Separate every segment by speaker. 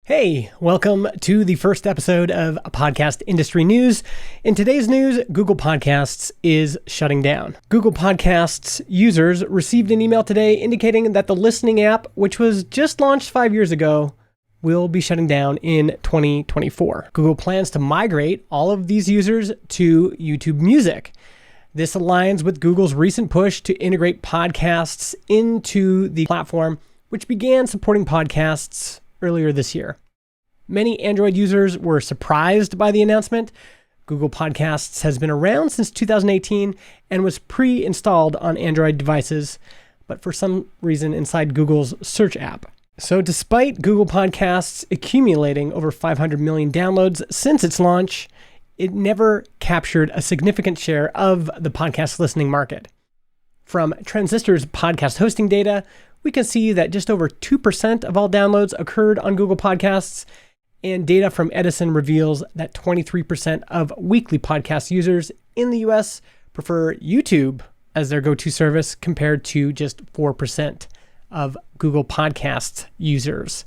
Speaker 1: Hey, welcome to the first episode of Podcast Industry News. In today's news, Google Podcasts is shutting down. Google Podcasts users received an email today indicating that the listening app, which was just launched 5 years ago, will be shutting down in 2024. Google plans to migrate all of these users to YouTube Music. This aligns with Google's recent push to integrate podcasts into the platform, which began supporting podcasts earlier this year. Many Android users were surprised by the announcement. Google Podcasts has been around since 2018 and was pre-installed on Android devices, but for some reason inside Google's search app. So despite Google Podcasts accumulating over 500 million downloads since its launch, it never captured a significant share of the podcast listening market. From Transistor's podcast hosting data, we can see that just over 2% of all downloads occurred on Google Podcasts, and data from Edison reveals that 23% of weekly podcast users in the US prefer YouTube as their go-to service compared to just 4% of Google Podcasts users.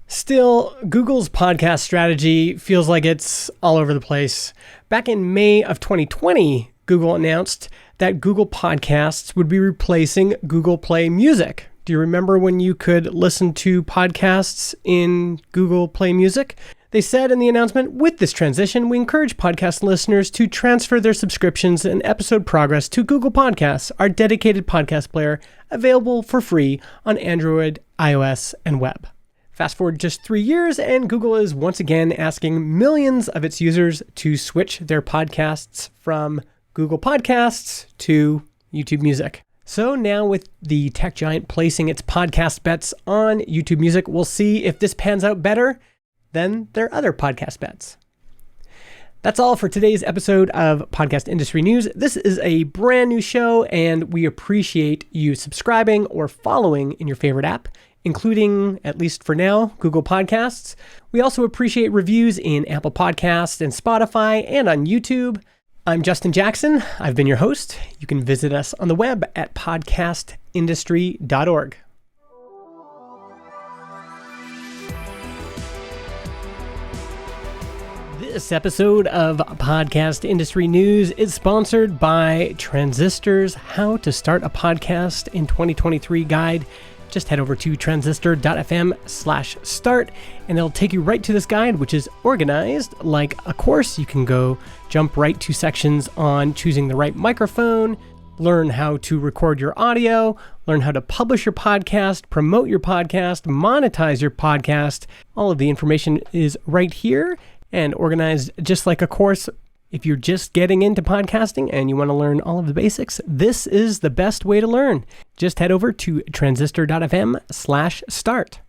Speaker 1: Still, Google's podcast strategy feels like it's all over the place. Back in May of 2020, Google announced that Google Podcasts would be replacing Google Play Music. Do you remember when you could listen to podcasts in Google Play Music? They said in the announcement, with this transition, we encourage podcast listeners to transfer their subscriptions and episode progress to Google Podcasts, our dedicated podcast player, available for free on Android, iOS, and web. Fast forward just 3 years, and Google is once again asking millions of its users to switch their podcasts from Google Podcasts to YouTube Music. So now with the tech giant placing its podcast bets on YouTube Music, we'll see if this pans out better than their other podcast bets. That's all for today's episode of Podcast Industry News. This is a brand new show, and we appreciate you subscribing or following in your favorite app, including, at least for now, Google Podcasts. We also appreciate reviews in Apple Podcasts and Spotify and on YouTube. I'm Justin Jackson. I've been your host. You can visit us on the web at podcastindustry.org. This episode of Podcast Industry News is sponsored by Transistor's How to Start a Podcast in 2023 guide. Just head over to transistor.fm/start and it'll take you right to this guide, which is organized like a course. You can go jump right to sections on choosing the right microphone, learn how to record your audio, learn how to publish your podcast, promote your podcast, monetize your podcast. All of the information is right here and organized just like a course. If you're just getting into podcasting and you want to learn all of the basics, this is the best way to learn. Just head over to transistor.fm/start.